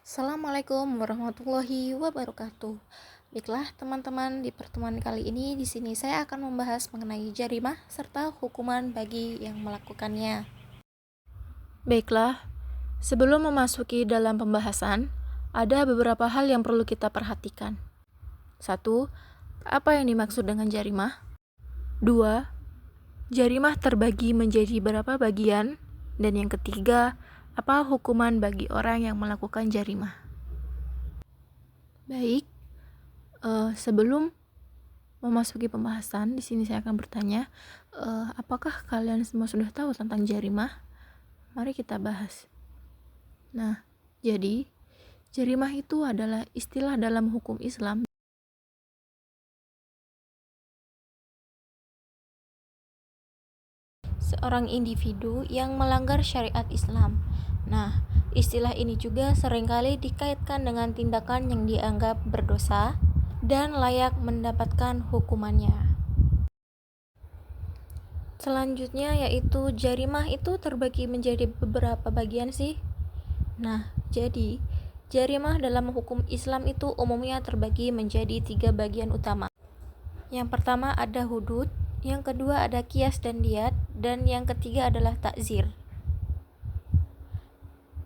Assalamualaikum warahmatullahi wabarakatuh. Baiklah teman-teman, di pertemuan kali ini di sini saya akan membahas mengenai jarimah serta hukuman bagi yang melakukannya. Baiklah, sebelum memasuki dalam pembahasan, ada beberapa hal yang perlu kita perhatikan. 1. Apa yang dimaksud dengan jarimah? 2. Jarimah terbagi menjadi berapa bagian? Dan yang ketiga, apa hukuman bagi orang yang melakukan jarimah? Baik, sebelum memasuki pembahasan, di sini saya akan bertanya, apakah kalian semua sudah tahu tentang jarimah? Mari kita bahas. Nah, jadi jarimah itu adalah istilah dalam hukum Islam Seorang individu yang melanggar syariat Islam. Nah, istilah ini juga seringkali dikaitkan dengan tindakan yang dianggap berdosa dan layak mendapatkan hukumannya. Selanjutnya yaitu jarimah itu terbagi menjadi beberapa bagian sih. Nah, jadi jarimah dalam hukum Islam itu umumnya terbagi menjadi 3 bagian utama. Yang pertama ada hudud, yang kedua ada qiyas dan diyat, dan yang ketiga adalah takzir.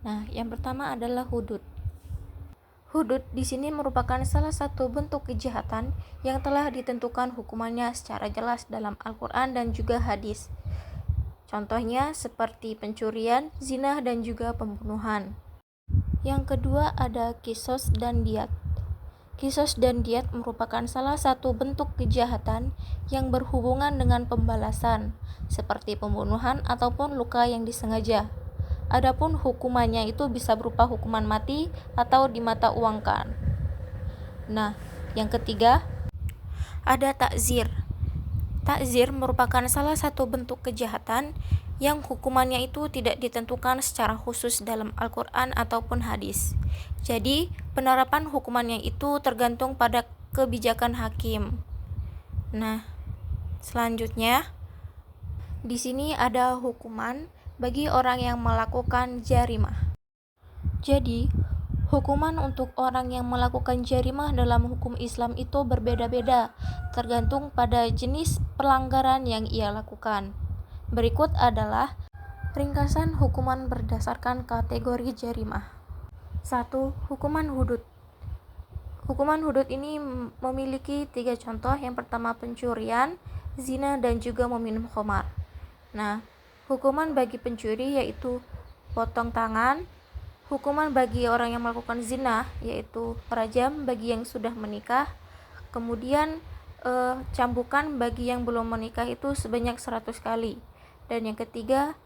Nah, yang pertama adalah hudud. Hudud di sini merupakan salah satu bentuk kejahatan yang telah ditentukan hukumannya secara jelas dalam Al-Quran dan juga hadis. Contohnya seperti pencurian, zina, dan juga pembunuhan. Yang kedua ada qisos dan diyat. Qisos dan diyat merupakan salah satu bentuk kejahatan yang berhubungan dengan pembalasan, seperti pembunuhan ataupun luka yang disengaja. Adapun hukumannya itu bisa berupa hukuman mati atau dimata uangkan. Nah, yang ketiga ada takzir. Takzir merupakan salah satu bentuk kejahatan yang hukumannya itu tidak ditentukan secara khusus dalam Al-Quran ataupun hadis. Jadi, penerapan hukumannya itu tergantung pada kebijakan hakim. Nah, selanjutnya di sini ada hukuman bagi orang yang melakukan jarimah. Jadi, hukuman untuk orang yang melakukan jarimah dalam hukum Islam itu berbeda-beda, tergantung pada jenis pelanggaran yang ia lakukan. Berikut adalah ringkasan hukuman berdasarkan kategori jarimah. 1. Hukuman hudud. Hukuman hudud ini memiliki 3 contoh. Yang pertama pencurian, zina, dan juga meminum khamar. Nah, hukuman bagi pencuri yaitu potong tangan. Hukuman bagi orang yang melakukan zina yaitu rajam bagi yang sudah menikah. Kemudian cambukan bagi yang belum menikah itu sebanyak 100 kali. Dan yang ketiga,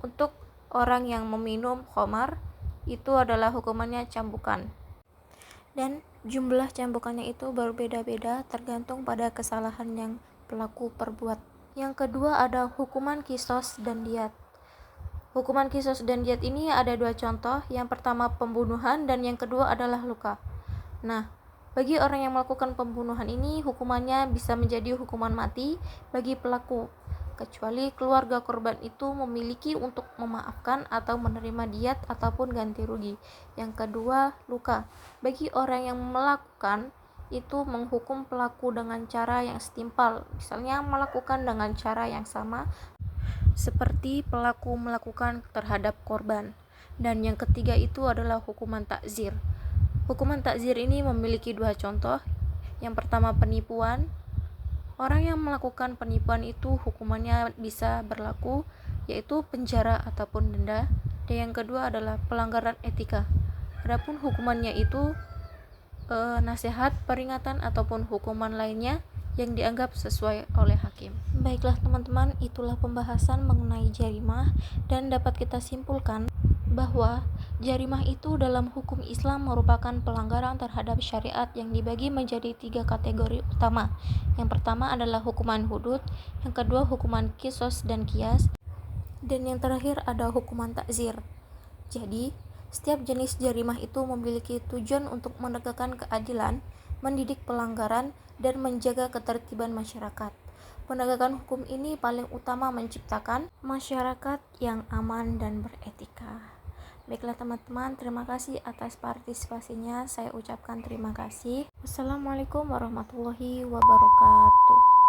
untuk orang yang meminum khamar itu adalah hukumannya cambukan. Dan jumlah cambukannya itu berbeda-beda tergantung pada kesalahan yang pelaku perbuat. Yang kedua ada hukuman qisos dan diyat. Hukuman qisos dan diyat ini ada 2 contoh. Yang pertama pembunuhan dan yang kedua adalah luka. Nah, bagi orang yang melakukan pembunuhan ini hukumannya bisa menjadi hukuman mati bagi pelaku, kecuali keluarga korban itu memiliki untuk memaafkan atau menerima diyat ataupun ganti rugi. Yang kedua, luka. Bagi orang yang melakukan itu menghukum pelaku dengan cara yang setimpal, misalnya melakukan dengan cara yang sama seperti pelaku melakukan terhadap korban. Dan yang ketiga itu adalah hukuman takzir. Hukuman takzir ini memiliki 2 contoh. Yang pertama penipuan. Orang yang melakukan penipuan itu hukumannya bisa berlaku yaitu penjara ataupun denda. Dan yang kedua adalah pelanggaran etika. Adapun hukumannya itu nasihat, peringatan ataupun hukuman lainnya yang dianggap sesuai oleh hakim. Baiklah teman-teman, itulah pembahasan mengenai jarimah, dan dapat kita simpulkan bahwa jarimah itu dalam hukum Islam merupakan pelanggaran terhadap syariat yang dibagi menjadi 3 kategori utama. Yang pertama adalah hukuman hudud, yang kedua hukuman kisos dan kias, dan yang terakhir ada hukuman takzir. Jadi, setiap jenis jarimah itu memiliki tujuan untuk menegakkan keadilan, mendidik pelanggaran, dan menjaga ketertiban masyarakat. Penegakan hukum ini paling utama menciptakan masyarakat yang aman dan beretika. Baiklah teman-teman, terima kasih atas partisipasinya. Saya ucapkan terima kasih. Wassalamualaikum warahmatullahi wabarakatuh.